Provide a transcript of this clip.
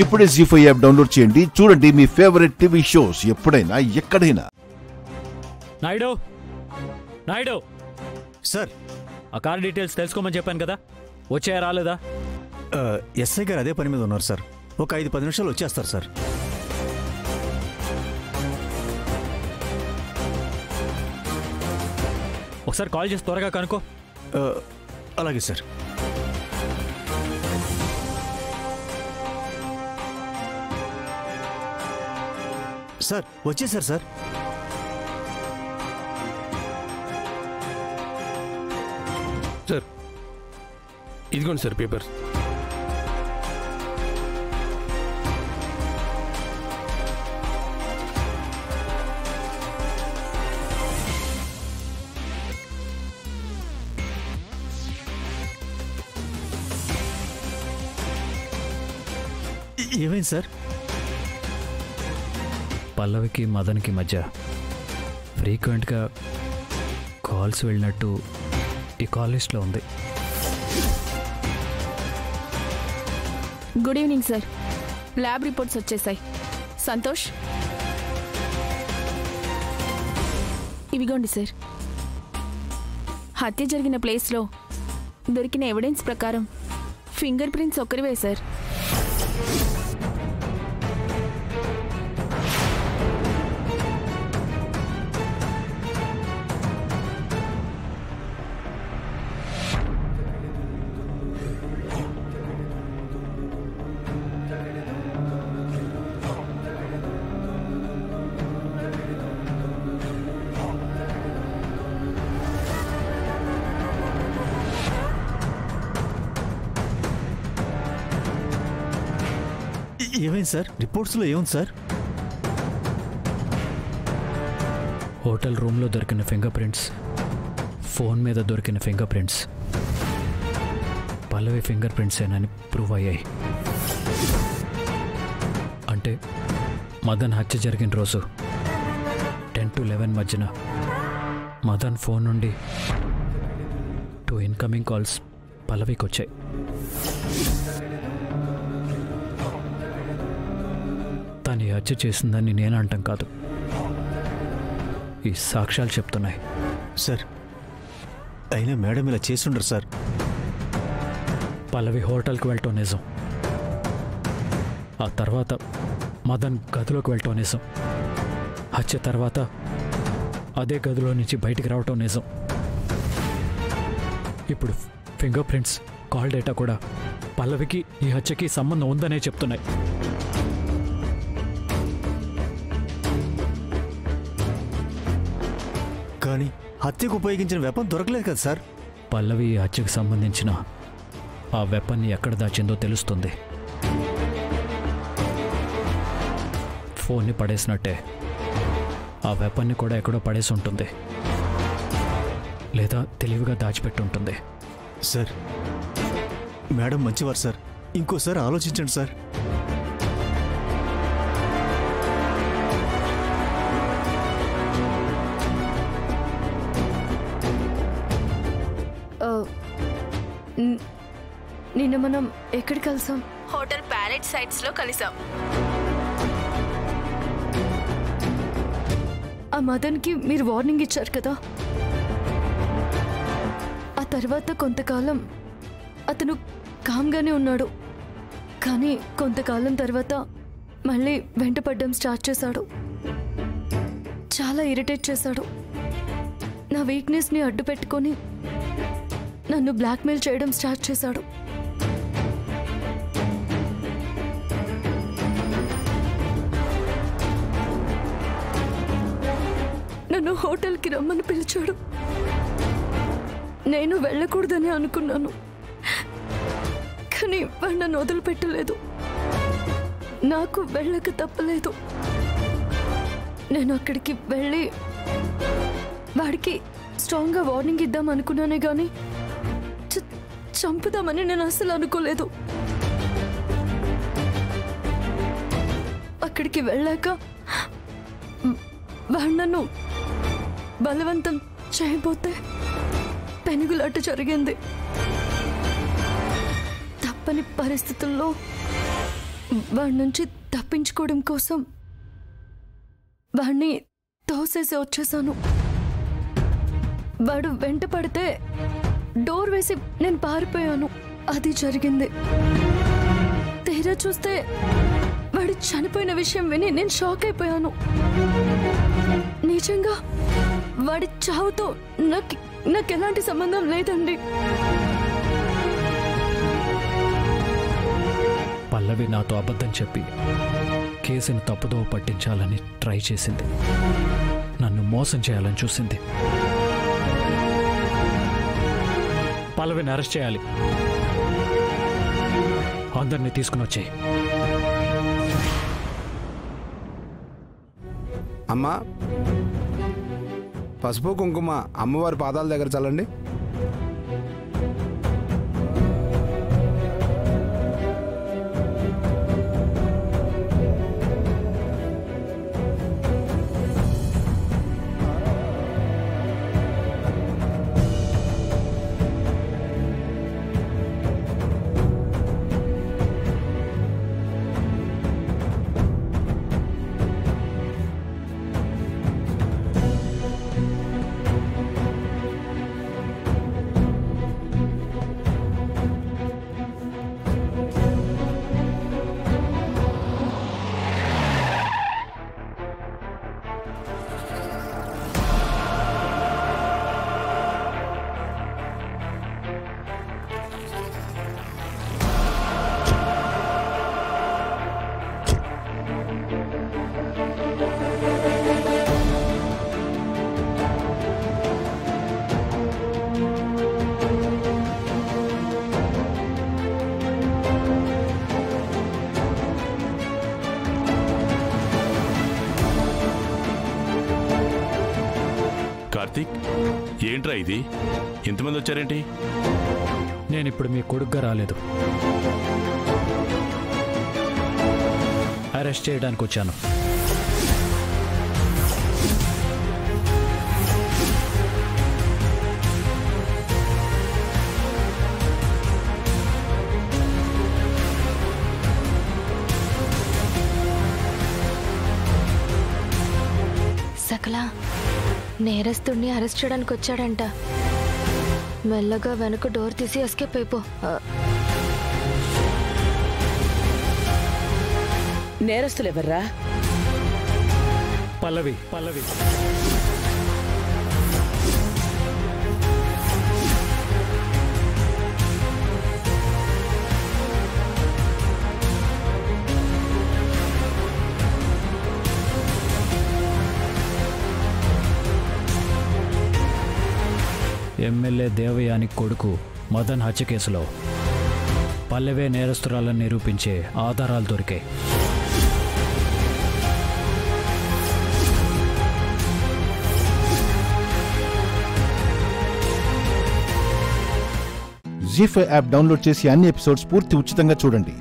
ఇప్పుడే జీ5 app download చేయండి. చూడండి మీ ఫేవరెట్ టీవీ షోస్ ఎప్పుడైనా ఎక్కడైనా. నాయుడు నాయుడు సార్, ఆ కార్ డీటెయిల్స్ తెలుసుకోమని చెప్పాను కదా, వచ్చాయా రాలేదా? ఎస్ఐ గారు అదే పని మీద ఉన్నారు సార్. ఒక 5-10 నిమిషాలు వచ్చేస్తారు సార్. ఒకసారి కాల్ చేసి త్వరగా కనుక్కో. అలాగే సార్. సార్ వచ్చేసారు సార్. సార్ ఇదిగోండి సార్ పేపర్. ఏమైంది సార్? పల్లవికి మదన్కి మధ్య ఫ్రీక్వెంట్గా కాల్స్ వెళ్ళినట్టు ఈ కాల్ లిస్ట్లో ఉంది. Good evening sir. Lab reports వచ్చేసాయి. సంతోష్, ఇవిగోండి సార్. హత్య జరిగిన ప్లేస్లో దొరికిన ఎవిడెన్స్ ప్రకారం ఫింగర్ ప్రింట్స్ ఒక్కరివే సార్. ఏమైంది సార్? రిపోర్ట్స్లో ఏముంది సార్? హోటల్ రూమ్లో దొరికిన ఫింగర్ ప్రింట్స్, ఫోన్ మీద దొరికిన ఫింగర్ ప్రింట్స్ పల్లవి ఫింగర్ ప్రింట్స్ ఏనని ప్రూవ్ అయ్యాయి. అంటే మదన్ హత్య జరిగిన రోజు 10 to 11 మధ్యన మదన్ ఫోన్ నుండి 2 ఇన్కమింగ్ కాల్స్ పల్లవికి వచ్చాయి. తను హత్య చేసిందని నేను అంటాం కాదు, ఈ సాక్ష్యాలు చెప్తున్నాయి. సార్ అయినా మేడం ఇలా చేస్తుండరు సార్. పల్లవి హోటల్కి వెళ్ళటం నిజం, ఆ తర్వాత మదన్ గదిలోకి వెళ్ళటం నిజం, హత్య తర్వాత అదే గదిలో నుంచి బయటికి రావటం నిజం. ఇప్పుడు ఫింగర్ ప్రింట్స్, కాల్ డేటా కూడా పల్లవికి ఈ హత్యకి సంబంధం ఉందనే చెప్తున్నాయి. కానీ హత్యకు ఉపయోగించిన వెపన్ దొరకలేదు కదా సార్. పల్లవి ఈ హత్యకు సంబంధించిన ఆ వెపన్ని ఎక్కడ దాచిందో తెలుస్తుంది. ఫోన్ని పడేసినట్టే ఆ వెపన్ని కూడా ఎక్కడో పడేసి ఉంటుంది, లేదా తెలివిగా దాచిపెట్టి ఉంటుంది. సార్ మేడం మంచివారు సార్, ఇంకోసారి ఆలోచించండి సార్. నిన్న మనం ఎక్కడ కలిసాం? హోటల్ ప్యాలెట్ సైట్స్లో కలిసాం. ఆ మదన్కి మీరు వార్నింగ్ ఇచ్చారు కదా, ఆ తర్వాత కొంతకాలం అతను కామ్గానే ఉన్నాడు. కానీ కొంతకాలం తర్వాత మళ్ళీ వెంటపడడం స్టార్ట్ చేశాడు. చాలా ఇరిటేట్ చేశాడు. నా వీక్నెస్ని అడ్డు పెట్టుకొని నన్ను బ్లాక్మెయిల్ చేయడం స్టార్ట్ చేశాడు. నన్ను హోటల్కి రమ్మని పిలిచాడు. నేను వెళ్ళకూడదని అనుకున్నాను, కానీ వాడు నన్ను వదిలిపెట్టలేదు. నాకు వెళ్ళక తప్పలేదు. నేను అక్కడికి వెళ్ళి వాడికి స్ట్రాంగ్గా వార్నింగ్ ఇద్దాం అనుకున్నానే కానీ చంపుదామని నేను అసలు అనుకోలేదు. అక్కడికి వెళ్ళాక వాడు నన్ను బలవంతం చేయబోతే పెనుగులాట జరిగింది. తప్పని పరిస్థితుల్లో వాడి నుంచి తప్పించుకోవడం కోసం వాడిని తోసేసి వచ్చేసాను. వాడు వెంట పడితే డోర్ వేసి నేను పారిపోయాను. అది జరిగింది. తీరా చూస్తే వాడు చనిపోయిన విషయం విని నేను షాక్ అయిపోయాను. నిజంగా వాడి చావుతో నాకు ఎలాంటి సంబంధం లేదండి. పల్లవి నాతో అబద్ధం చెప్పి కేసుని తప్పుదో పట్టించాలని ట్రై చేసింది. నన్ను మోసం చేయాలని చూసింది. పల్లవిని అరెస్ట్ చేయాలి. అందరినీ తీసుకుని వచ్చాయి. అమ్మా, పసుపు కుంకుమ అమ్మవారి పాదాల దగ్గర చల్లండి. కార్తీక్, ఏంట్రా ఇది? ఎంతమంది వచ్చారేంటి? నేనిప్పుడు మీ కొడుగ్గా రాలేదు, అరెస్ట్ చేయడానికి వచ్చాను. సకల నేరస్తుడిని అరెస్ట్ చేయడానికి వచ్చాడంట. మెల్లగా వెనక డోర్ తీసి ఎస్కేప్ అయిపో. నేరస్తులు ఎవర్రా? పల్లవి. ఎమ్మెల్యే దేవయాని కొడుకు మదన్ హత్య కేసులో పల్లెవే నేరస్తురాలను నిరూపించే ఆధారాలు దొరికాయి. జీ5 యాప్ డౌన్లోడ్ చేసి అన్ని ఎపిసోడ్స్ పూర్తి ఉచితంగా చూడండి.